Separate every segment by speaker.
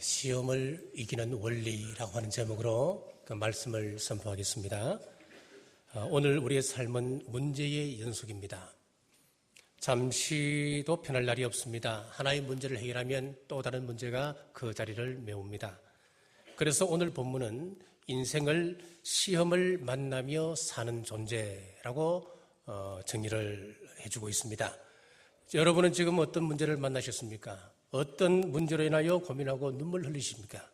Speaker 1: 시험을 이기는 원리라고 하는 제목으로 그 말씀을 선포하겠습니다. 오늘 우리의 삶은 문제의 연속입니다. 잠시도 편할 날이 없습니다. 하나의 문제를 해결하면 또 다른 문제가 그 자리를 메웁니다. 그래서 오늘 본문은 인생을 시험을 만나며 사는 존재라고 정의를 해주고 있습니다. 여러분은 지금 어떤 문제를 만나셨습니까? 어떤 문제로 인하여 고민하고 눈물 흘리십니까?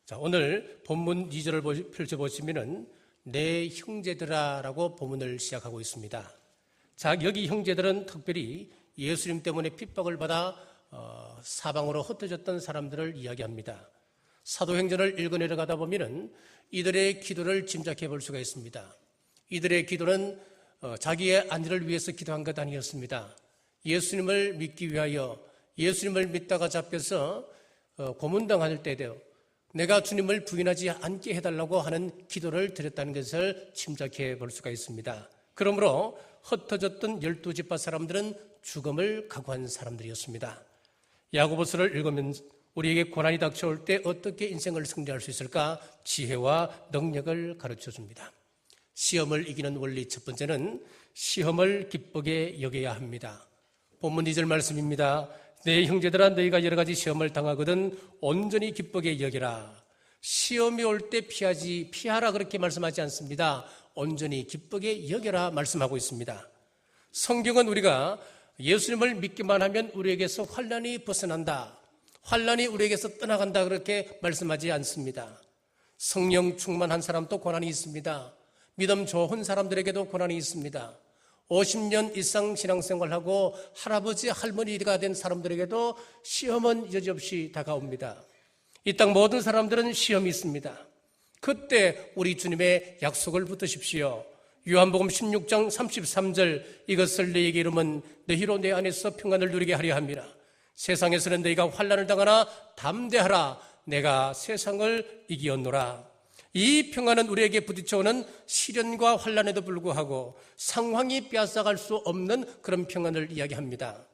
Speaker 1: 자, 오늘 본문 2절을 펼쳐보시면은 내 형제들아라고 본문을 시작하고 있습니다. 자, 여기 형제들은 특별히 예수님 때문에 핍박을 받아 사방으로 흩어졌던 사람들을 이야기합니다. 사도행전을 읽어내려가다 보면은 이들의 기도를 짐작해 볼 수가 있습니다. 이들의 기도는 자기의 안위를 위해서 기도한 것 아니었습니다. 예수님을 믿기 위하여 예수님을 믿다가 잡혀서 고문당할 때에도 내가 주님을 부인하지 않게 해달라고 하는 기도를 드렸다는 것을 짐작해 볼 수가 있습니다. 그러므로 흩어졌던 12지파 사람들은 죽음을 각오한 사람들이었습니다. 야고보서를 읽으면 우리에게 고난이 닥쳐올 때 어떻게 인생을 승리할 수 있을까? 지혜와 능력을 가르쳐줍니다. 시험을 이기는 원리 첫 번째는 시험을 기쁘게 여겨야 합니다. 본문 2절 말씀입니다. 내 형제들아 너희가 여러 가지 시험을 당하거든 온전히 기쁘게 여겨라. 시험이 올 때 피하라 그렇게 말씀하지 않습니다. 온전히 기쁘게 여겨라 말씀하고 있습니다. 성경은 우리가 예수님을 믿기만 하면 우리에게서 환난이 벗어난다, 환난이 우리에게서 떠나간다 그렇게 말씀하지 않습니다. 성령 충만한 사람도 고난이 있습니다. 믿음 좋은 사람들에게도 고난이 있습니다. 50년 이상 신앙생활하고 할아버지 할머니가 된 사람들에게도 시험은 여지없이 다가옵니다. 이 땅 모든 사람들은 시험이 있습니다. 그때 우리 주님의 약속을 붙드십시오. 요한복음 16장 33절 이것을 너희에게 이르면 너희로 내 안에서 평안을 누리게 하려 함이라. 세상에서는 너희가 환난을 당하나 담대하라. 내가 세상을 이기었노라. 이 평안은 우리에게 부딪혀오는 시련과 환난에도 불구하고 상황이 빼앗아갈 수 없는 그런 평안을 이야기합니다.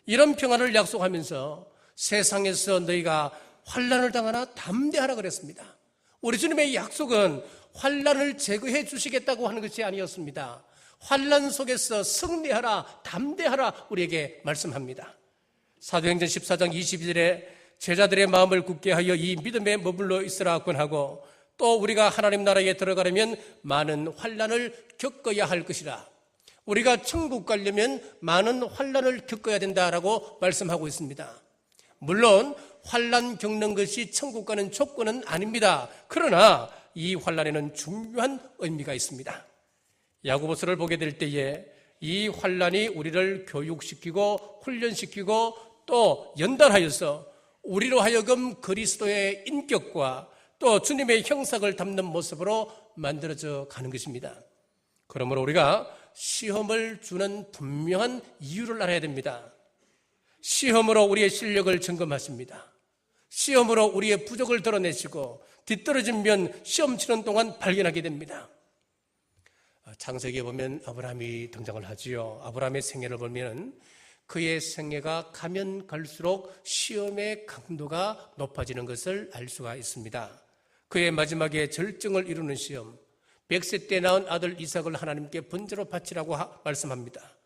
Speaker 1: 이런 평안을 약속하면서 세상에서 너희가 환난을 당하나 담대하라 그랬습니다. 우리 주님의 약속은 환난을 제거해 주시겠다고 하는 것이 아니었습니다. 환난 속에서 승리하라, 담대하라 우리에게 말씀합니다. 사도행전 14장 22절에 제자들의 마음을 굳게 하여 이 믿음에 머물러 있으라 권하고 또 우리가 하나님 나라에 들어가려면 많은 환난을 겪어야 할 것이라. 우리가 천국 가려면 많은 환난을 겪어야 된다라고 말씀하고 있습니다. 물론 환난 겪는 것이 천국 가는 조건은 아닙니다. 그러나 이 환난에는 중요한 의미가 있습니다. 야고보서를 보게 될 때에 이 환난이 우리를 교육시키고 훈련시키고 또 연단하여서 우리로 하여금 그리스도의 인격과 또 주님의 형상을 담는 모습으로 만들어져 가는 것입니다. 그러므로 우리가 시험을 주는 분명한 이유를 알아야 됩니다. 시험으로 우리의 실력을 점검하십니다. 시험으로 우리의 부족을 드러내시고 뒤떨어진 면 시험 치는 동안 발견하게 됩니다. 창세기에 보면 아브라함이 등장을 하지요. 아브라함의 생애를 보면 그의 생애가 가면 갈수록 시험의 강도가 높아지는 것을 알 수가 있습니다. 그의 마지막에 절정을 이루는 시험, 100세 때 낳은 아들 이삭을 하나님께 번제로 바치라고 말씀합니다.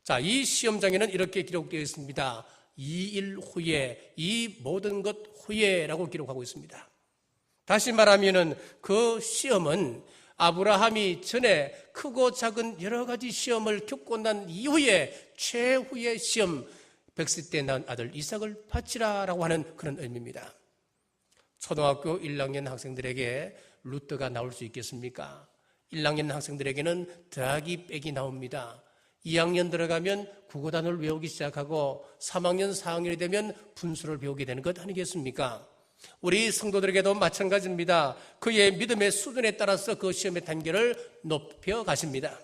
Speaker 1: 자, 이 시험장에는 이렇게 기록되어 있습니다. 2일 후에, 이 모든 것 후에라고 기록하고 있습니다. 다시 말하면은 그 시험은 아브라함이 전에 크고 작은 여러 가지 시험을 겪고 난 이후에 최후의 시험, 100세 때 낳은 아들 이삭을 바치라라고 하는 그런 의미입니다. 초등학교 1학년 학생들에게 루트가 나올 수 있겠습니까? 1학년 학생들에게는 더하기 빼기 나옵니다. 2학년 들어가면 국어단을 외우기 시작하고 3학년, 4학년이 되면 분수를 배우게 되는 것 아니겠습니까? 우리 성도들에게도 마찬가지입니다. 그의 믿음의 수준에 따라서 그 시험의 단계를 높여 가십니다.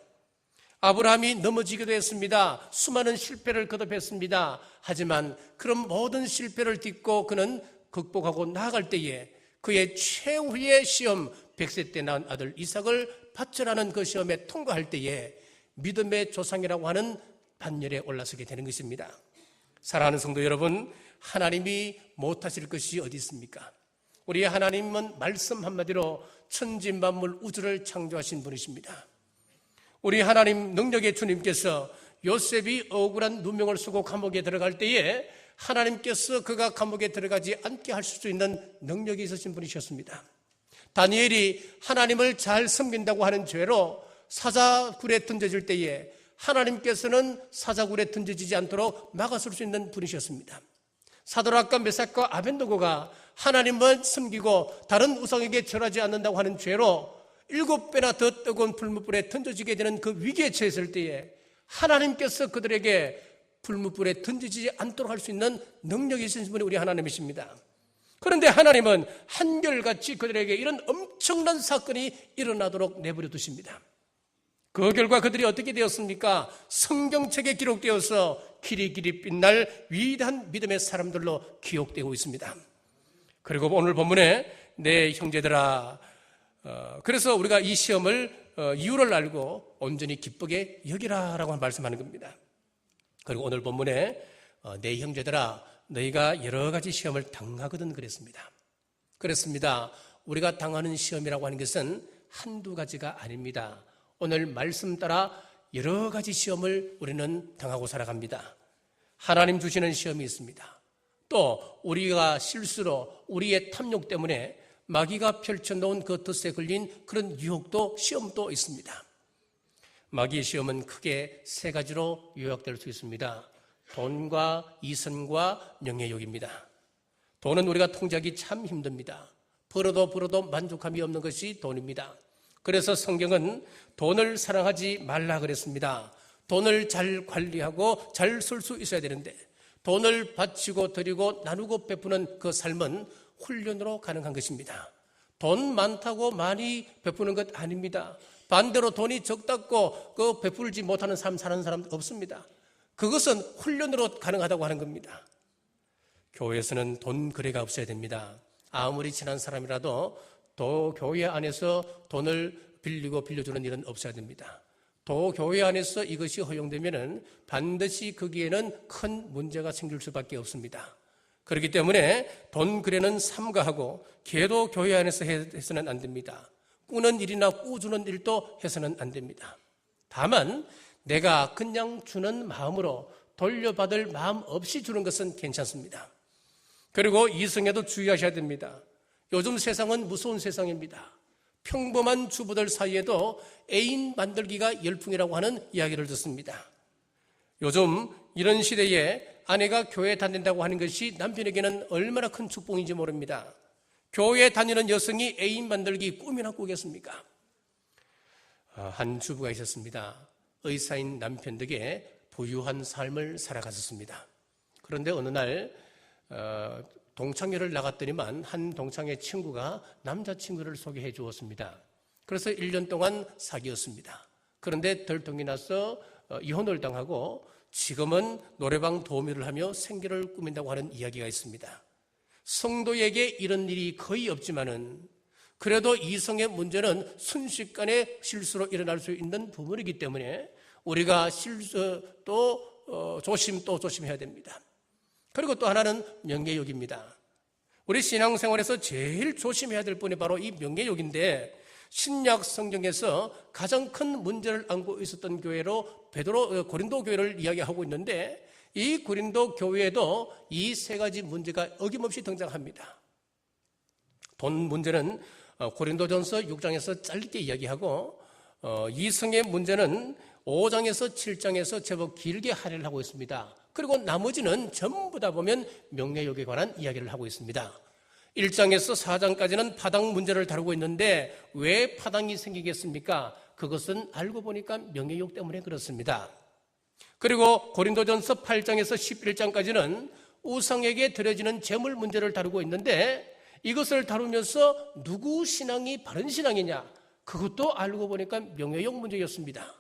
Speaker 1: 아브라함이 넘어지기도 했습니다. 수많은 실패를 거듭했습니다. 하지만 그런 모든 실패를 딛고 그는 극복하고 나아갈 때에 그의 최후의 시험, 100세 때 낳은 아들 이삭을 바쳐라는 그 시험에 통과할 때에 믿음의 조상이라고 하는 반열에 올라서게 되는 것입니다. 사랑하는 성도 여러분, 하나님이 못하실 것이 어디 있습니까? 우리 하나님은 말씀 한마디로 천지 만물 우주를 창조하신 분이십니다. 우리 하나님 능력의 주님께서 요셉이 억울한 누명을 쓰고 감옥에 들어갈 때에 하나님께서 그가 감옥에 들어가지 않게 하실 수 있는 능력이 있으신 분이셨습니다. 다니엘이 하나님을 잘 섬긴다고 하는 죄로 사자굴에 던져질 때에 하나님께서는 사자굴에 던져지지 않도록 막아설 수 있는 분이셨습니다. 사드락과 메삭과 아벤노고가 하나님만 섬기고 다른 우상에게 절하지 않는다고 하는 죄로 7배나 더 뜨거운 불못불에 던져지게 되는 그 위기에 처했을 때에 하나님께서 그들에게 불못불에 던져지지 않도록 할 수 있는 능력이 있으신 분이 우리 하나님이십니다. 그런데 하나님은 한결같이 그들에게 이런 엄청난 사건이 일어나도록 내버려 두십니다. 그 결과 그들이 어떻게 되었습니까? 성경책에 기록되어서 기리기리 빛날 위대한 믿음의 사람들로 기록되고 있습니다. 그리고 오늘 본문에 내 형제들아, 그래서 우리가 이 시험을 이유를 알고 온전히 기쁘게 여기라라고 말씀하는 겁니다. 그리고 오늘 본문에 내 형제들아, 너희가 여러 가지 시험을 당하거든 그랬습니다. 그렇습니다. 우리가 당하는 시험이라고 하는 것은 한두 가지가 아닙니다. 오늘 말씀 따라 여러 가지 시험을 우리는 당하고 살아갑니다. 하나님 주시는 시험이 있습니다. 또 우리가 실수로 우리의 탐욕 때문에 마귀가 펼쳐놓은 그 덫에 걸린 그런 유혹도 시험도 있습니다. 마귀의 시험은 크게 3가지로 요약될 수 있습니다. 돈과 이선과 명예욕입니다. 돈은 우리가 통제하기 참 힘듭니다. 벌어도 만족함이 없는 것이 돈입니다. 그래서 성경은 돈을 사랑하지 말라 그랬습니다. 돈을 잘 관리하고 잘 쓸 수 있어야 되는데 돈을 바치고 드리고 나누고 베푸는 그 삶은 훈련으로 가능한 것입니다. 돈 많다고 많이 베푸는 것 아닙니다. 반대로 돈이 적다고 그 베풀지 못하는 삶 사는 사람 없습니다. 그것은 훈련으로 가능하다고 하는 겁니다. 교회에서는 돈 거래가 없어야 됩니다. 아무리 친한 사람이라도 또 교회 안에서 돈을 빌리고 빌려주는 일은 없어야 됩니다. 또 교회 안에서 이것이 허용되면 반드시 거기에는 큰 문제가 생길 수밖에 없습니다. 그렇기 때문에 돈 거래는 삼가하고 개도 교회 안에서 해서는 안 됩니다. 꾸는 일이나 꾸주는 일도 해서는 안 됩니다. 다만 내가 그냥 주는 마음으로 돌려받을 마음 없이 주는 것은 괜찮습니다. 그리고 이성에도 주의하셔야 됩니다. 요즘 세상은 무서운 세상입니다. 평범한 주부들 사이에도 애인 만들기가 열풍이라고 하는 이야기를 듣습니다. 요즘 이런 시대에 아내가 교회에 다닌다고 하는 것이 남편에게는 얼마나 큰 축복인지 모릅니다. 교회에 다니는 여성이 애인 만들기 꿈이나 꾸겠습니까? 한 주부가 있었습니다. 의사인 남편 덕에 부유한 삶을 살아갔었습니다. 그런데 어느 날 동창회를 나갔더니만 한 동창회 친구가 남자친구를 소개해 주었습니다. 그래서 1년 동안 사귀었습니다. 그런데 들통이 나서 이혼을 당하고 지금은 노래방 도우미를 하며 생계를 꾸민다고 하는 이야기가 있습니다. 성도에게 이런 일이 거의 없지만은 그래도 이성의 문제는 순식간에 실수로 일어날 수 있는 부분이기 때문에 우리가 조심해야 됩니다. 그리고 또 하나는 명예욕입니다. 우리 신앙생활에서 제일 조심해야 될 분이 바로 이 명예욕인데 신약 성경에서 가장 큰 문제를 안고 있었던 교회로 고린도 교회를 이야기하고 있는데 이 고린도 교회에도 이 3가지 문제가 어김없이 등장합니다. 돈 문제는 고린도전서 6장에서 짧게 이야기하고 이성의 문제는 5장에서 7장에서 제법 길게 할애를 하고 있습니다. 그리고 나머지는 전부 다 보면 명예욕에 관한 이야기를 하고 있습니다. 1장에서 4장까지는 파당 문제를 다루고 있는데 왜 파당이 생기겠습니까? 그것은 알고 보니까 명예욕 때문에 그렇습니다. 그리고 고린도전서 8장에서 11장까지는 우상에게 드려지는 재물 문제를 다루고 있는데 이것을 다루면서 누구 신앙이 바른 신앙이냐? 그것도 알고 보니까 명예욕 문제였습니다.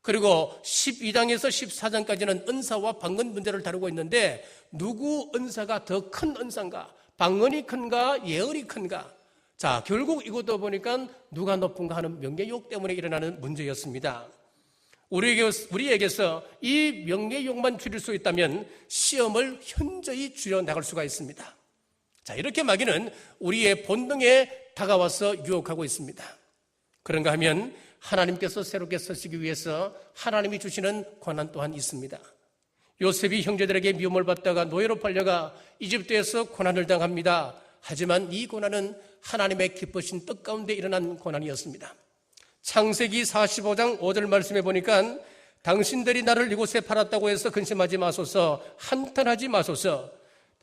Speaker 1: 그리고 12장에서 14장까지는 은사와 방언 문제를 다루고 있는데 누구 은사가 더 큰 은사인가? 방언이 큰가? 예언이 큰가? 자, 결국 이것도 보니까 누가 높은가 하는 명예욕 때문에 일어나는 문제였습니다. 우리에게서 이 명예욕만 줄일 수 있다면 시험을 현저히 줄여나갈 수가 있습니다. 자, 이렇게 마귀는 우리의 본능에 다가와서 유혹하고 있습니다. 그런가 하면 하나님께서 새롭게 서시기 위해서 하나님이 주시는 권한 또한 있습니다. 요셉이 형제들에게 미움을 받다가 노예로 팔려가 이집트에서 고난을 당합니다. 하지만 이 고난은 하나님의 기쁘신 뜻 가운데 일어난 고난이었습니다. 창세기 45장 5절 말씀에 보니까 당신들이 나를 이곳에 팔았다고 해서 근심하지 마소서, 한탄하지 마소서.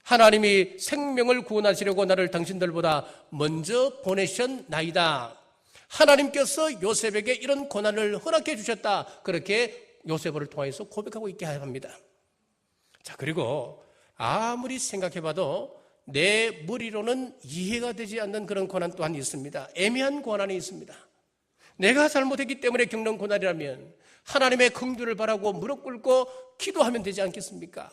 Speaker 1: 하나님이 생명을 구원하시려고 나를 당신들보다 먼저 보내셨나이다. 하나님께서 요셉에게 이런 고난을 허락해 주셨다. 그렇게 요셉을 통해서 고백하고 있게 합니다. 자, 그리고 아무리 생각해봐도 내 머리로는 이해가 되지 않는 그런 고난 또한 있습니다. 애매한 고난이 있습니다. 내가 잘못했기 때문에 겪는 고난이라면 하나님의 긍휼을 바라고 무릎 꿇고 기도하면 되지 않겠습니까?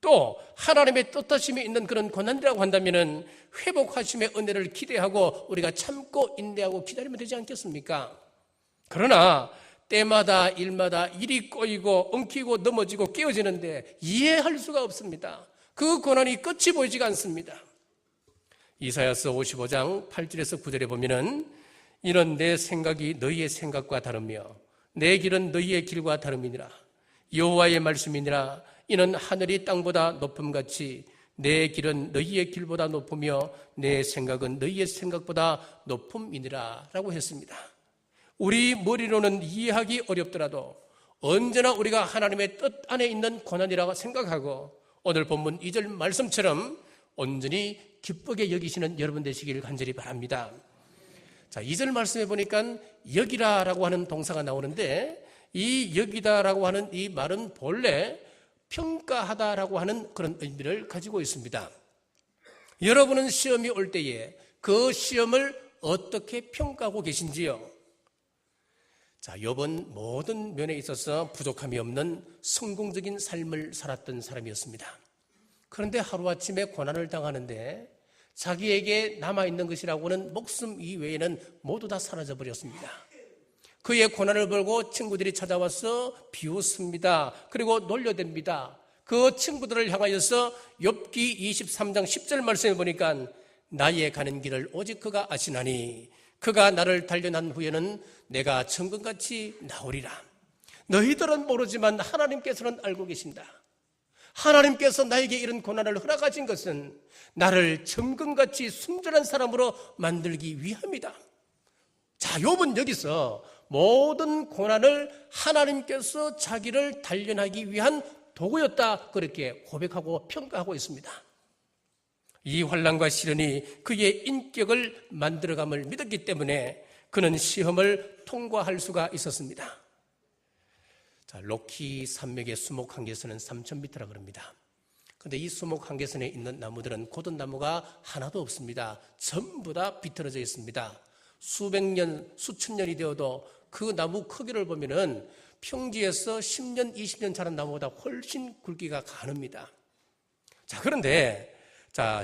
Speaker 1: 또 하나님의 뜻하심이 있는 그런 고난이라고 한다면 회복하심의 은혜를 기대하고 우리가 참고 인내하고 기다리면 되지 않겠습니까? 그러나 때마다 일마다 일이 꼬이고 엉키고 넘어지고 깨어지는데 이해할 수가 없습니다. 그 고난이 끝이 보이지가 않습니다. 이사야서 55장 8절에서 9절에 보면은 이는 내 생각이 너희의 생각과 다르며 내 길은 너희의 길과 다름이니라. 여호와의 말씀이니라. 이는 하늘이 땅보다 높음같이 내 길은 너희의 길보다 높으며 내 생각은 너희의 생각보다 높음이니라 라고 했습니다. 우리 머리로는 이해하기 어렵더라도 언제나 우리가 하나님의 뜻 안에 있는 고난이라고 생각하고 오늘 본문 2절 말씀처럼 온전히 기쁘게 여기시는 여러분 되시길 간절히 바랍니다. 자, 2절 말씀해 보니까 여기라라고 하는 동사가 나오는데 이 여기다라고 하는 이 말은 본래 평가하다라고 하는 그런 의미를 가지고 있습니다. 여러분은 시험이 올 때에 그 시험을 어떻게 평가하고 계신지요? 자, 욥은 모든 면에 있어서 부족함이 없는 성공적인 삶을 살았던 사람이었습니다. 그런데 하루아침에 고난을 당하는데 자기에게 남아있는 것이라고는 목숨 이외에는 모두 다 사라져버렸습니다. 그의 고난을 보고 친구들이 찾아와서 비웃습니다. 그리고 놀려댑니다. 그 친구들을 향하여서 욥기 23장 10절 말씀에 보니까 나의 가는 길을 오직 그가 아시나니 그가 나를 단련한 후에는 내가 천금같이 나오리라. 너희들은 모르지만 하나님께서는 알고 계신다. 하나님께서 나에게 이런 고난을 허락하신 것은 나를 천금같이 순전한 사람으로 만들기 위함이다. 자, 욥은 여기서 모든 고난을 하나님께서 자기를 단련하기 위한 도구였다, 그렇게 고백하고 평가하고 있습니다. 이 환난과 시련이 그의 인격을 만들어감을 믿었기 때문에 그는 시험을 통과할 수가 있었습니다. 자, 로키 산맥의 수목 한계선은 3,000m라 그럽니다. 그런데 이 수목 한계선에 있는 나무들은 고든 나무가 하나도 없습니다. 전부 다 비틀어져 있습니다. 수백 년, 수천 년이 되어도 그 나무 크기를 보면은 평지에서 10년, 20년 자란 나무보다 훨씬 굵기가 가늡니다. 자, 그런데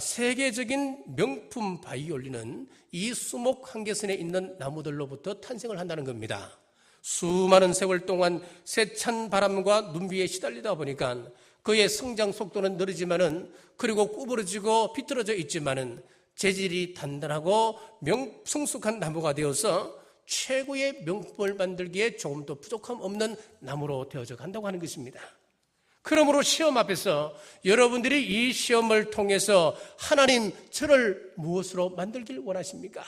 Speaker 1: 세계적인 명품 바이올린은 이 수목 한계선에 있는 나무들로부터 탄생을 한다는 겁니다. 수많은 세월 동안 세찬 바람과 눈비에 시달리다 보니까 그의 성장 속도는 느리지만은 그리고 구부러지고 비틀어져 있지만은 재질이 단단하고 성숙한 나무가 되어서 최고의 명품을 만들기에 조금도 부족함 없는 나무로 되어져 간다고 하는 것입니다. 그러므로 시험 앞에서 여러분들이 이 시험을 통해서 하나님 저를 무엇으로 만들길 원하십니까?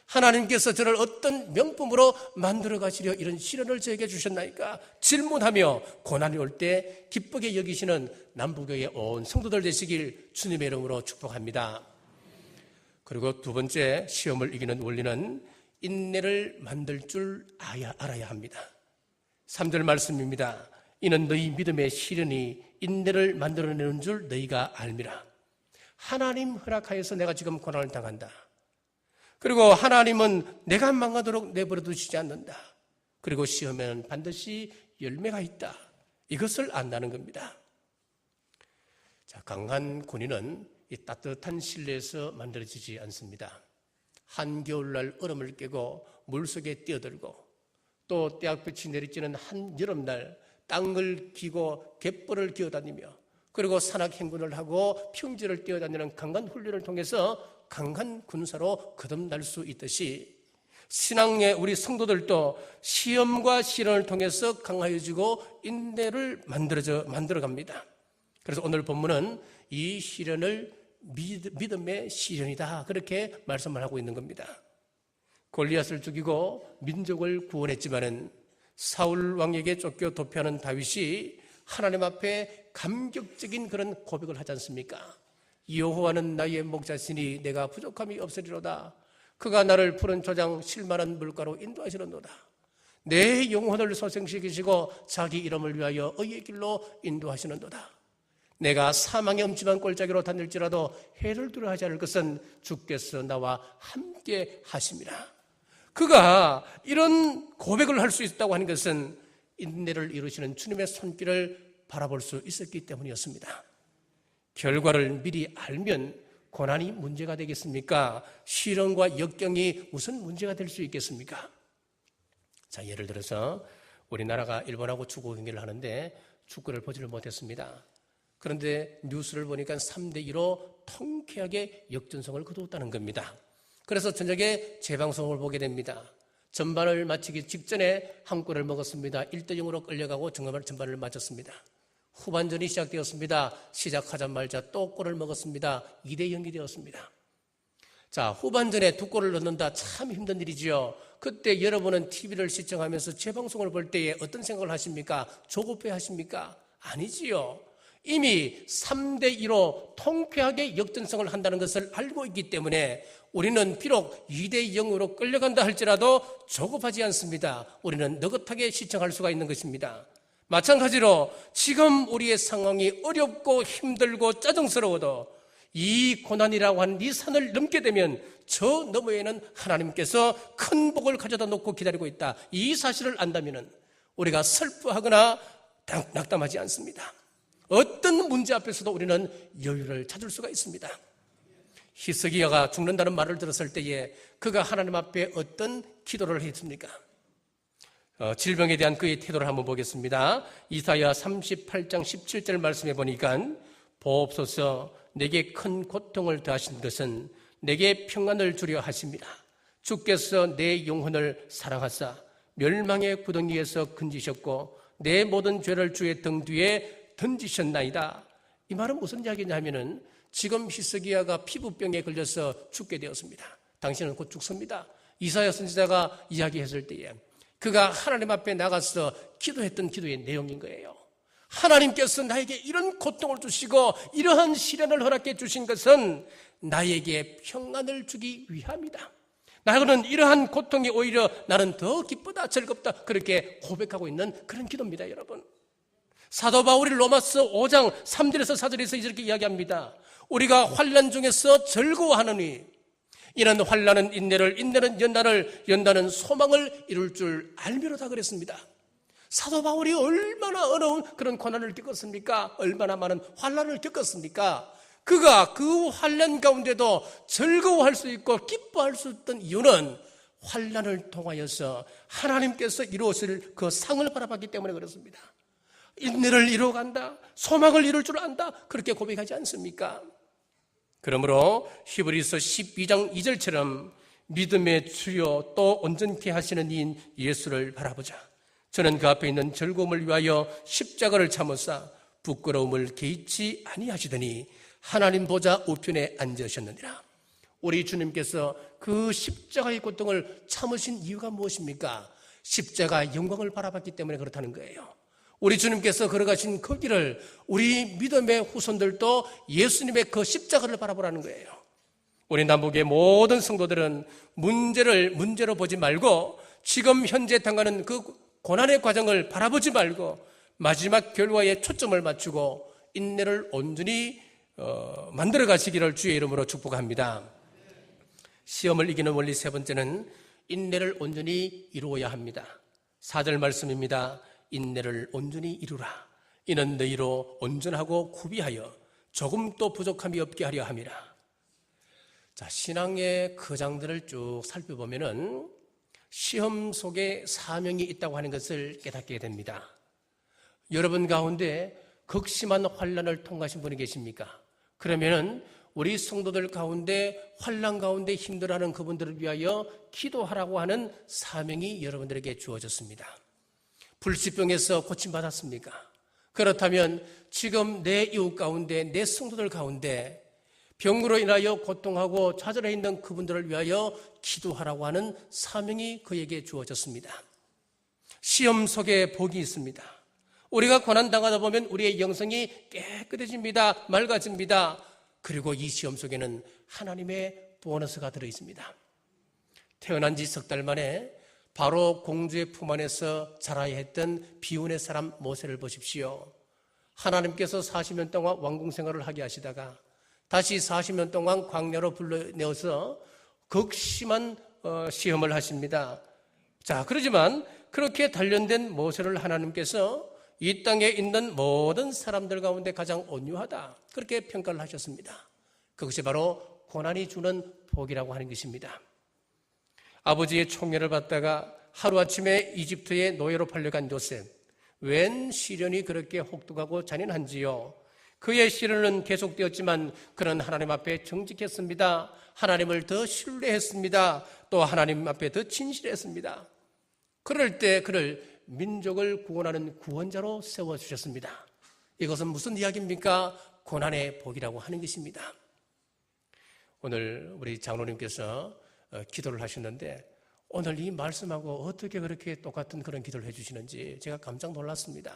Speaker 1: 하나님께서 저를 어떤 명품으로 만들어 가시려 이런 시련을 저에게 주셨나이까? 질문하며 고난이 올 때 기쁘게 여기시는 남부교회 온 성도들 되시길 주님의 이름으로 축복합니다. 그리고 두 번째, 시험을 이기는 원리는 인내를 만들 줄 알아야 합니다. 3절 말씀입니다. 이는 너희 믿음의 시련이 인내를 만들어내는 줄 너희가 알미라. 하나님 허락하여서 내가 지금 고난을 당한다. 그리고 하나님은 내가 망하도록 내버려 두시지 않는다. 그리고 시험에는 반드시 열매가 있다. 이것을 안다는 겁니다. 자, 강한 군인은 이 따뜻한 실내에서 만들어지지 않습니다. 한겨울날 얼음을 깨고 물속에 뛰어들고 또 때약볕이 내리쬐는 한 여름날 땅을 기고 갯벌을 기어다니며 그리고 산악 행군을 하고 평지를 뛰어다니는 강간 훈련을 통해서 강한 군사로 거듭날 수 있듯이 신앙의 우리 성도들도 시험과 시련을 통해서 강하여지고 인내를 만들어갑니다. 그래서 오늘 본문은 이 시련을 믿음의 시련이다 그렇게 말씀을 하고 있는 겁니다. 골리앗을 죽이고 민족을 구원했지만은 사울 왕에게 쫓겨 도피하는 다윗이 하나님 앞에 감격적인 그런 고백을 하지 않습니까? 여호와는 나의 목자시니 내가 부족함이 없으리로다. 그가 나를 푸른 초장 실만한 물가로 인도하시는도다. 내 영혼을 소생시키시고 자기 이름을 위하여 의의 길로 인도하시는도다. 내가 사망의 음침한 골짜기로 다닐지라도 해를 두려워하지 않을 것은 주께서 나와 함께 하심이라. 그가 이런 고백을 할 수 있다고 하는 것은 인내를 이루시는 주님의 손길을 바라볼 수 있었기 때문이었습니다. 결과를 미리 알면 고난이 문제가 되겠습니까? 시련과 역경이 무슨 문제가 될 수 있겠습니까? 자, 예를 들어서 우리나라가 일본하고 축구 경기를 하는데 축구를 보지를 못했습니다. 그런데 뉴스를 보니까 3대2로 통쾌하게 역전승을 거두었다는 겁니다. 그래서 저녁에 재방송을 보게 됩니다. 전반을 마치기 직전에 한 골을 먹었습니다. 1대0으로 끌려가고 전반을 마쳤습니다. 후반전이 시작되었습니다. 시작하자마자 또 골을 먹었습니다. 2대0이 되었습니다. 자, 후반전에 2골을 넣는다. 참 힘든 일이지요. 그때 여러분은 TV를 시청하면서 재방송을 볼 때에 어떤 생각을 하십니까? 조급해 하십니까? 아니지요. 이미 3대2로 통쾌하게 역전승을 한다는 것을 알고 있기 때문에 우리는 비록 2대0으로 끌려간다 할지라도 조급하지 않습니다. 우리는 느긋하게 시청할 수가 있는 것입니다. 마찬가지로 지금 우리의 상황이 어렵고 힘들고 짜증스러워도 이 고난이라고 하는 이 산을 넘게 되면 저 너머에는 하나님께서 큰 복을 가져다 놓고 기다리고 있다. 이 사실을 안다면 우리가 슬퍼하거나 낙담하지 않습니다. 어떤 문제 앞에서도 우리는 여유를 찾을 수가 있습니다. 히스기야가 죽는다는 말을 들었을 때에 그가 하나님 앞에 어떤 기도를 했습니까? 질병에 대한 그의 태도를 한번 보겠습니다. 이사야 38장 17절 말씀해 보니까 보옵소서 내게 큰 고통을 더하신 것은 내게 평안을 주려 하십니다. 주께서 내 영혼을 사랑하사 멸망의 구덩이에서 건지셨고 내 모든 죄를 주의 등 뒤에 던지셨나이다. 이 말은 무슨 이야기냐면은 지금 히스기야가 피부병에 걸려서 죽게 되었습니다. 당신은 곧 죽습니다. 이사야 선지자가 이야기했을 때에 그가 하나님 앞에 나가서 기도했던 기도의 내용인 거예요. 하나님께서 나에게 이런 고통을 주시고 이러한 시련을 허락해 주신 것은 나에게 평안을 주기 위함이다. 나는 이러한 고통이 오히려 나는 더 기쁘다 즐겁다 그렇게 고백하고 있는 그런 기도입니다. 여러분, 사도 바울이 로마서 5장 3절에서 4절에서 이렇게 이야기합니다. 우리가 환난 중에서 즐거워하느니 이는 환난은 인내를, 인내는 연단을, 연단은 소망을 이룰 줄 알미로다 그랬습니다. 사도 바울이 얼마나 어려운 그런 고난을 겪었습니까? 얼마나 많은 환난을 겪었습니까? 그가 그 환난 가운데도 즐거워할 수 있고 기뻐할 수 있던 이유는 환난을 통하여서 하나님께서 이루어질 그 상을 바라봤기 때문에 그렇습니다. 인내를 이루어간다, 소망을 이룰 줄 안다 그렇게 고백하지 않습니까? 그러므로 히브리서 12장 2절처럼 믿음의 주요 또 온전케 하시는 이인 예수를 바라보자. 저는 그 앞에 있는 즐거움을 위하여 십자가를 참으사 부끄러움을 개의치 아니하시더니 하나님 보좌 우편에 앉으셨느니라. 우리 주님께서 그 십자가의 고통을 참으신 이유가 무엇입니까? 십자가의 영광을 바라봤기 때문에 그렇다는 거예요. 우리 주님께서 걸어가신 그 길을 우리 믿음의 후손들도 예수님의 그 십자가를 바라보라는 거예요. 우리 남북의 모든 성도들은 문제를 문제로 보지 말고 지금 현재 당하는 그 고난의 과정을 바라보지 말고 마지막 결과에 초점을 맞추고 인내를 온전히 만들어 가시기를 주의 이름으로 축복합니다. 시험을 이기는 원리 세 번째는 인내를 온전히 이루어야 합니다. 4절 말씀입니다. 인내를 온전히 이루라. 이는 너희로 온전하고 구비하여 조금도 부족함이 없게 하려 함이라. 자, 신앙의 거장들을 쭉 살펴보면은 시험 속에 사명이 있다고 하는 것을 깨닫게 됩니다. 여러분 가운데 극심한 환난을 통과하신 분이 계십니까? 그러면은 우리 성도들 가운데 환난 가운데 힘들어하는 그분들을 위하여 기도하라고 하는 사명이 여러분들에게 주어졌습니다. 불치병에서 고침받았습니까? 그렇다면 지금 내 이웃 가운데, 내 성도들 가운데 병으로 인하여 고통하고 좌절해 있는 그분들을 위하여 기도하라고 하는 사명이 그에게 주어졌습니다. 시험 속에 복이 있습니다. 우리가 고난당하다 보면 우리의 영성이 깨끗해집니다. 맑아집니다. 그리고 이 시험 속에는 하나님의 보너스가 들어있습니다. 태어난 지 석 달 만에 바로 공주의 품 안에서 자라야 했던 비운의 사람 모세를 보십시오. 하나님께서 40년 동안 왕궁 생활을 하게 하시다가 다시 40년 동안 광야로 불러내어서 극심한 시험을 하십니다. 자, 그러지만 그렇게 단련된 모세를 하나님께서 이 땅에 있는 모든 사람들 가운데 가장 온유하다, 그렇게 평가를 하셨습니다. 그것이 바로 고난이 주는 복이라고 하는 것입니다. 아버지의 총애를 받다가 하루아침에 이집트의 노예로 팔려간 요셉, 웬 시련이 그렇게 혹독하고 잔인한지요. 그의 시련은 계속되었지만 그는 하나님 앞에 정직했습니다. 하나님을 더 신뢰했습니다. 또 하나님 앞에 더 진실했습니다. 그럴 때 그를 민족을 구원하는 구원자로 세워주셨습니다. 이것은 무슨 이야기입니까? 고난의 복이라고 하는 것입니다. 오늘 우리 장로님께서 기도를 하셨는데 오늘 이 말씀하고 어떻게 그렇게 똑같은 그런 기도를 해주시는지 제가 깜짝 놀랐습니다.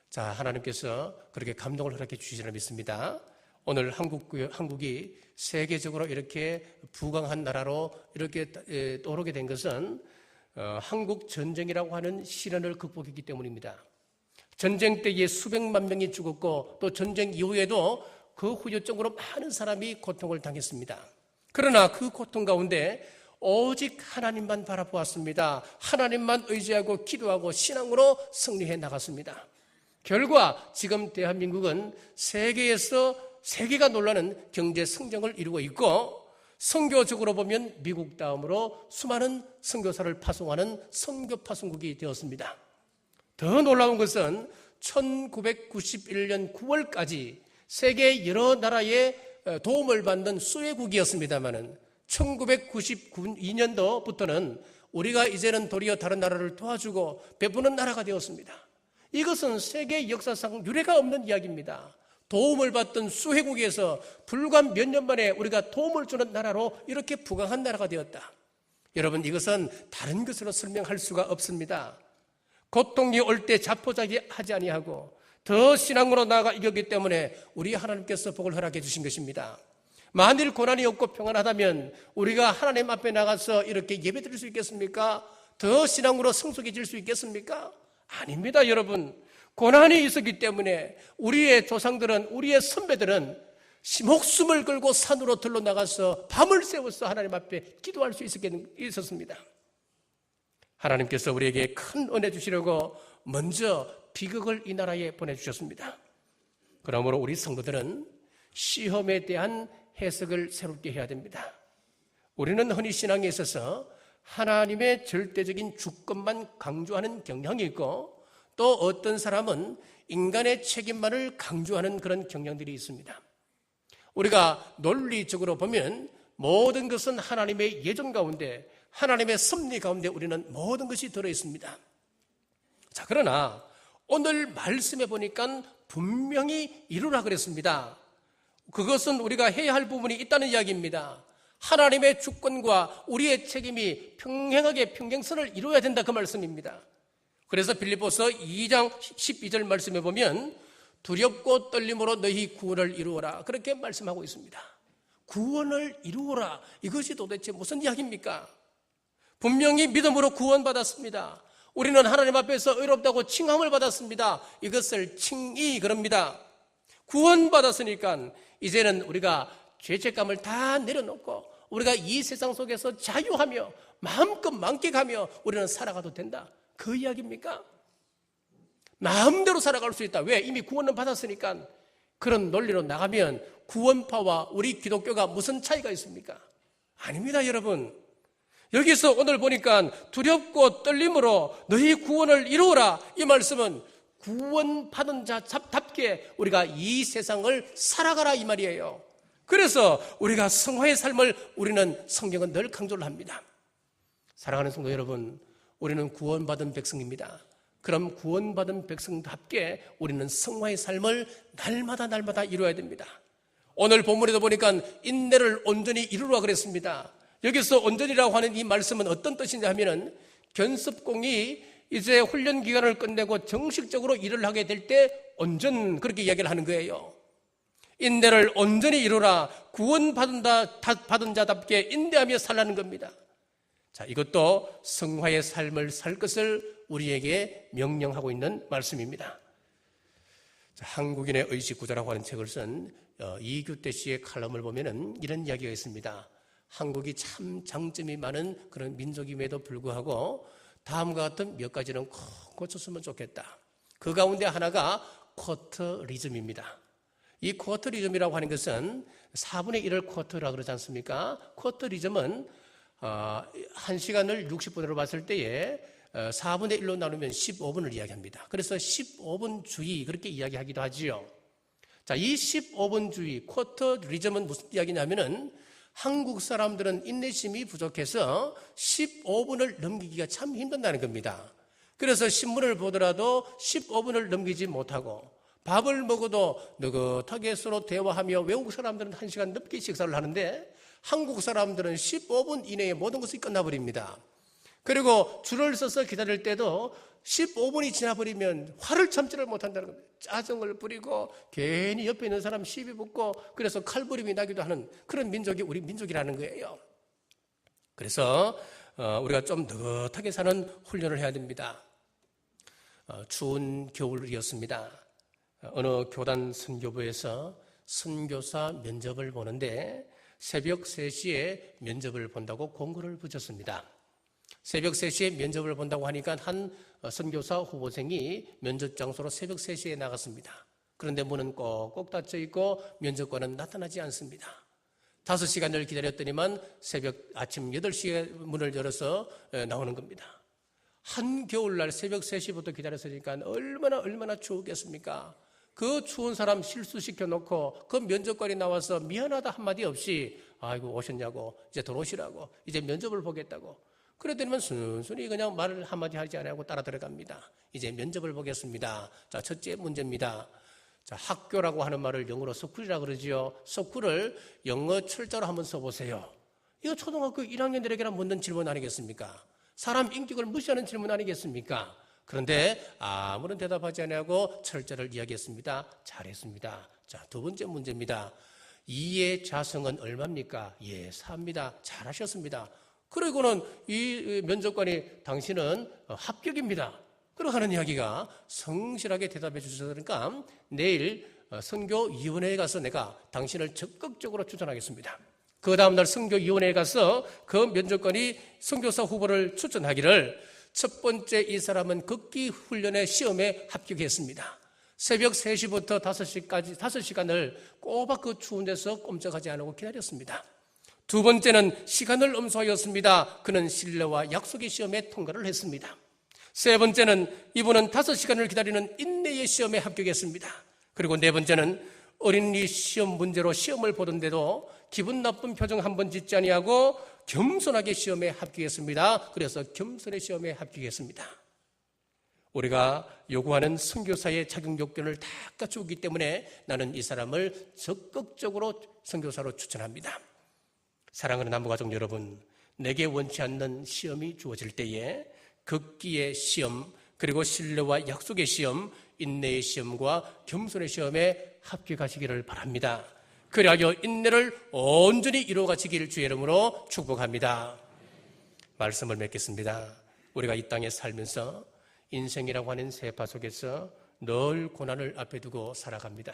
Speaker 1: 자, 하나님께서 그렇게 감동을 허락해 주시리라 믿습니다. 오늘 한국이 세계적으로 이렇게 부강한 나라로 이렇게 떠오르게 된 것은 한국 전쟁이라고 하는 시련을 극복했기 때문입니다. 전쟁 때에 수백만 명이 죽었고 또 전쟁 이후에도 그 후유증으로 많은 사람이 고통을 당했습니다. 그러나 그 고통 가운데 오직 하나님만 바라보았습니다. 하나님만 의지하고 기도하고 신앙으로 승리해 나갔습니다. 결과 지금 대한민국은 세계가 놀라는 경제 성장을 이루고 있고 선교적으로 보면 미국 다음으로 수많은 선교사를 파송하는 선교 파송국이 되었습니다. 더 놀라운 것은 1991년 9월까지 세계 여러 나라의 도움을 받는 수혜국이었습니다마는 1992년도부터는 우리가 이제는 도리어 다른 나라를 도와주고 베푸는 나라가 되었습니다. 이것은 세계 역사상 유례가 없는 이야기입니다. 도움을 받던 수혜국에서 불과 몇 년 만에 우리가 도움을 주는 나라로 이렇게 부강한 나라가 되었다. 여러분, 이것은 다른 것으로 설명할 수가 없습니다. 고통이 올 때 자포자기하지 아니하고 더 신앙으로 나아가 이겼기 때문에 우리 하나님께서 복을 허락해 주신 것입니다. 만일 고난이 없고 평안하다면 우리가 하나님 앞에 나가서 이렇게 예배드릴 수 있겠습니까? 더 신앙으로 성숙해질 수 있겠습니까? 아닙니다, 여러분. 고난이 있었기 때문에 우리의 조상들은, 우리의 선배들은 목숨을 걸고 산으로 들러나가서 밤을 새워서 하나님 앞에 기도할 수 있었습니다. 하나님께서 우리에게 큰 은혜 주시려고 먼저 비극을 이 나라에 보내주셨습니다. 그러므로 우리 성도들은 시험에 대한 해석을 새롭게 해야 됩니다. 우리는 흔히 신앙에 있어서 하나님의 절대적인 주권만 강조하는 경향이 있고 또 어떤 사람은 인간의 책임만을 강조하는 그런 경향들이 있습니다. 우리가 논리적으로 보면 모든 것은 하나님의 예정 가운데, 하나님의 섭리 가운데 우리는 모든 것이 들어있습니다. 자, 그러나 오늘 말씀해 보니까 분명히 이루라 그랬습니다. 그것은 우리가 해야 할 부분이 있다는 이야기입니다. 하나님의 주권과 우리의 책임이 평행하게 평행선을 이루어야 된다, 그 말씀입니다. 그래서 빌립보서 2장 12절 말씀에 보면 두렵고 떨림으로 너희 구원을 이루어라, 그렇게 말씀하고 있습니다. 구원을 이루어라, 이것이 도대체 무슨 이야기입니까? 분명히 믿음으로 구원받았습니다. 우리는 하나님 앞에서 의롭다고 칭함을 받았습니다. 이것을 칭의 그럽니다. 구원받았으니까 이제는 우리가 죄책감을 다 내려놓고 우리가 이 세상 속에서 자유하며 마음껏 만끽하며 우리는 살아가도 된다, 그 이야기입니까? 마음대로 살아갈 수 있다. 왜? 이미 구원을 받았으니까. 그런 논리로 나가면 구원파와 우리 기독교가 무슨 차이가 있습니까? 아닙니다, 여러분. 여기서 오늘 보니까 두렵고 떨림으로 너희 구원을 이루어라, 이 말씀은 구원받은 자답게 우리가 이 세상을 살아가라, 이 말이에요. 그래서 우리가 성화의 삶을 우리는 성경은 늘 강조를 합니다. 사랑하는 성도 여러분, 우리는 구원받은 백성입니다. 그럼 구원받은 백성답게 우리는 성화의 삶을 날마다 이루어야 됩니다. 오늘 본문에도 보니까 인내를 온전히 이루라 그랬습니다. 여기서 온전이라고 하는 이 말씀은 어떤 뜻이냐 하면은 견습공이 이제 훈련 기간을 끝내고 정식적으로 일을 하게 될 때 온전, 그렇게 이야기를 하는 거예요. 인내를 온전히 이루라, 구원받은 자답게 인내하며 살라는 겁니다. 자, 이것도 성화의 삶을 살 것을 우리에게 명령하고 있는 말씀입니다. 자, 한국인의 의식구조라고 하는 책을 쓴 이규태 씨의 칼럼을 보면은 이런 이야기가 있습니다. 한국이 참 장점이 많은 그런 민족임에도 불구하고 다음과 같은 몇 가지는 꼭 고쳤으면 좋겠다. 그 가운데 하나가 쿼터리즘입니다. 이 쿼터리즘이라고 하는 것은 4분의 1을 쿼터라고 그러지 않습니까? 쿼터리즘은 1시간을 60분으로 봤을 때에 4분의 1로 나누면 15분을 이야기합니다. 그래서 15분 주의, 그렇게 이야기하기도 하지요. 자, 이 15분 주의, 쿼터리즘은 무슨 이야기냐면은 한국 사람들은 인내심이 부족해서 15분을 넘기기가 참 힘든다는 겁니다. 그래서 신문을 보더라도 15분을 넘기지 못하고, 밥을 먹어도 느긋하게 서로 대화하며 외국 사람들은 1시간 넘게 식사를 하는데 한국 사람들은 15분 이내에 모든 것이 끝나버립니다. 그리고 줄을 서서 기다릴 때도 15분이 지나버리면 화를 참지를 못한다는 겁니다. 짜증을 부리고 괜히 옆에 있는 사람 시비 붙고, 그래서 칼부림이 나기도 하는 그런 민족이 우리 민족이라는 거예요. 그래서 우리가 좀 느긋하게 사는 훈련을 해야 됩니다. 추운 겨울이었습니다. 어느 교단 선교부에서 선교사 면접을 보는데 새벽 3시에 면접을 본다고 공고를 붙였습니다. 새벽 3시에 면접을 본다고 하니까 한 선교사 후보생이 면접 장소로 새벽 3시에 나갔습니다. 그런데 문은 꼭꼭 닫혀 있고 면접관은 나타나지 않습니다. 5시간을 기다렸더니만 아침 8시에 문을 열어서 나오는 겁니다. 한겨울날 새벽 3시부터 기다렸으니까 얼마나 추웠겠습니까? 그 추운 사람 실수시켜 놓고 그 면접관이 나와서 미안하다 한마디 없이, 아이고 오셨냐고, 이제 들어오시라고, 이제 면접을 보겠다고. 그랬더니만 순순히 그냥 말을 한마디 하지 않고 따라 들어갑니다. 이제 면접을 보겠습니다. 자, 첫째 문제입니다. 자, 학교라고 하는 말을 영어로 스쿨이라고 그러지요. 스쿨을 영어 철자로 한번 써보세요. 이거 초등학교 1학년들에게나 묻는 질문 아니겠습니까? 사람 인격을 무시하는 질문 아니겠습니까? 그런데 아무런 대답하지 않고 철자를 이야기했습니다. 잘했습니다. 자, 두 번째 문제입니다. 2의 자성은 얼마입니까? 예, 4입니다. 잘하셨습니다. 그리고는 이 면접관이 당신은 합격입니다. 그러고 하는 이야기가 성실하게 대답해 주셨으니까 내일 선교위원회에 가서 내가 당신을 적극적으로 추천하겠습니다. 그 다음날 선교위원회에 가서 그 면접관이 선교사 후보를 추천하기를, 첫 번째 이 사람은 극기 훈련의 시험에 합격했습니다. 새벽 3시부터 5시까지 5시간을 꼬박 그 추운 데서 꼼짝하지 않고 기다렸습니다. 두 번째는 시간을 엄수하였습니다. 그는 신뢰와 약속의 시험에 통과를 했습니다. 세 번째는 이분은 5시간을 기다리는 인내의 시험에 합격했습니다. 그리고 네 번째는 어린이 시험 문제로 시험을 보던데도 기분 나쁜 표정 한번 짓지 아니하고 겸손하게 시험에 합격했습니다. 그래서 겸손의 시험에 합격했습니다. 우리가 요구하는 선교사의 자격 요건을 다 갖추기 때문에 나는 이 사람을 적극적으로 선교사로 추천합니다. 사랑하는 남부가족 여러분, 내게 원치 않는 시험이 주어질 때에 극기의 시험, 그리고 신뢰와 약속의 시험, 인내의 시험과 겸손의 시험에 합격하시기를 바랍니다. 그리하여 인내를 온전히 이루어가시기를 주의 이름으로 축복합니다. 말씀을 맺겠습니다. 우리가 이 땅에 살면서 인생이라고 하는 세파 속에서 늘 고난을 앞에 두고 살아갑니다.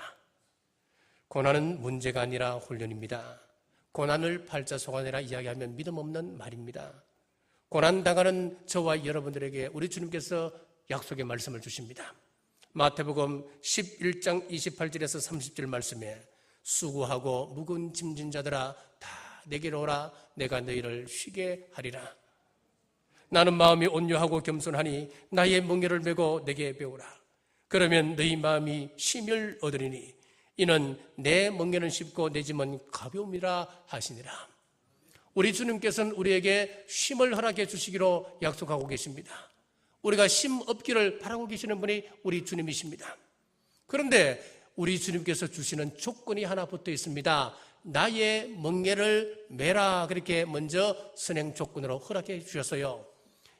Speaker 1: 고난은 문제가 아니라 훈련입니다. 고난을 팔자속아내라 이야기하면 믿음 없는 말입니다. 고난당하는 저와 여러분들에게 우리 주님께서 약속의 말씀을 주십니다. 마태복음 11장 28절에서 30절 말씀에 수고하고 무거운 짐진 자들아 다 내게로 오라, 내가 너희를 쉬게 하리라. 나는 마음이 온유하고 겸손하니 나의 멍에를 메고 내게 배우라. 그러면 너희 마음이 쉼을 얻으리니 이는 내 멍에는 쉽고 내 짐은 가벼움이라 하시니라. 우리 주님께서는 우리에게 쉼을 허락해 주시기로 약속하고 계십니다. 우리가 쉼 없기를 바라고 계시는 분이 우리 주님이십니다. 그런데 우리 주님께서 주시는 조건이 하나 붙어 있습니다. 나의 멍에를 메라, 그렇게 먼저 선행 조건으로 허락해 주셨어요.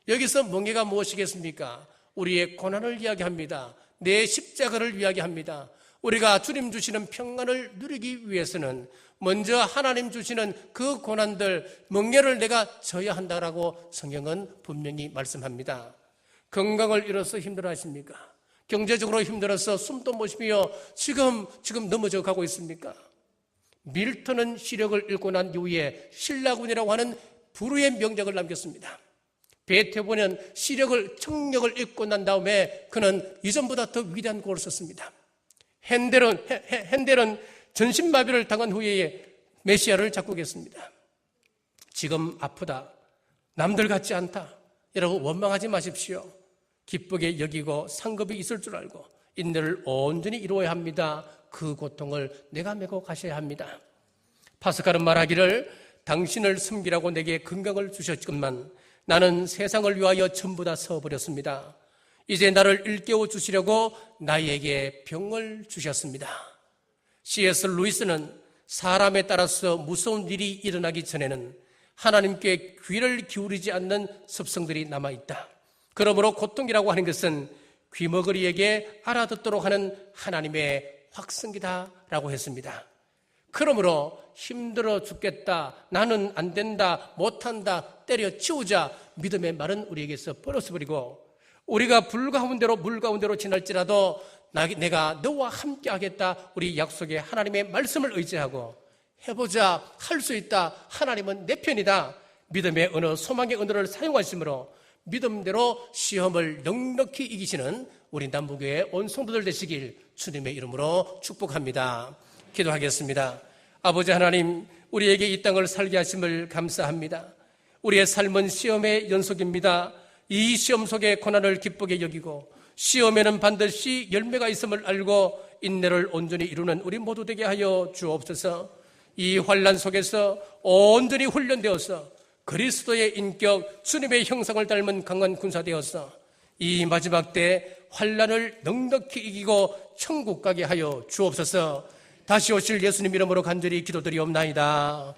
Speaker 1: 여기서 멍에가 무엇이겠습니까? 우리의 고난을 이야기합니다. 내 십자가를 이야기합니다. 우리가 주님 주시는 평안을 누리기 위해서는 먼저 하나님 주시는 그 고난들, 멍에를 내가 져야 한다라고 성경은 분명히 말씀합니다. 건강을 잃어서 힘들어하십니까? 경제적으로 힘들어서 숨도 못 쉬며 지금 넘어져 가고 있습니까? 밀턴은 시력을 잃고 난 이후에 신라군이라고 하는 불후의 명작을 남겼습니다. 베토벤은 청력을 잃고 난 다음에 그는 이전보다 더 위대한 곡을 썼습니다. 핸델은 전신마비를 당한 후에 메시아를 작곡했습니다. 지금 아프다, 남들 같지 않다, 여러분 원망하지 마십시오. 기쁘게 여기고 상급이 있을 줄 알고 인내를 온전히 이루어야 합니다. 그 고통을 내가 메고 가셔야 합니다. 파스칼은 말하기를 당신을 섬기라고 내게 건강을 주셨건만 나는 세상을 위하여 전부 다 서버렸습니다. 이제 나를 일깨워 주시려고 나에게 병을 주셨습니다. C.S. 루이스는 사람에 따라서 무서운 일이 일어나기 전에는 하나님께 귀를 기울이지 않는 습성들이 남아있다. 그러므로 고통이라고 하는 것은 귀머거리에게 알아듣도록 하는 하나님의 확성기다라고 했습니다. 그러므로 힘들어 죽겠다, 나는 안 된다, 못한다, 때려치우자, 믿음의 말은 우리에게서 버려버리고 우리가 불 가운데로 물 가운데로 지날지라도 내가 너와 함께 하겠다, 우리 약속의 하나님의 말씀을 의지하고 해보자, 할 수 있다, 하나님은 내 편이다, 믿음의 언어, 소망의 언어를 사용하심으로 믿음대로 시험을 넉넉히 이기시는 우리 남부교회 온 성도들 되시길 주님의 이름으로 축복합니다. 기도하겠습니다. 아버지 하나님, 우리에게 이 땅을 살게 하심을 감사합니다. 우리의 삶은 시험의 연속입니다. 이 시험 속에 고난을 기쁘게 여기고 시험에는 반드시 열매가 있음을 알고 인내를 온전히 이루는 우리 모두 되게 하여 주옵소서. 이 환난 속에서 온전히 훈련되어서 그리스도의 인격, 주님의 형상을 닮은 강한 군사 되어서 이 마지막 때 환난을 넉넉히 이기고 천국 가게 하여 주옵소서. 다시 오실 예수님 이름으로 간절히 기도드리옵나이다.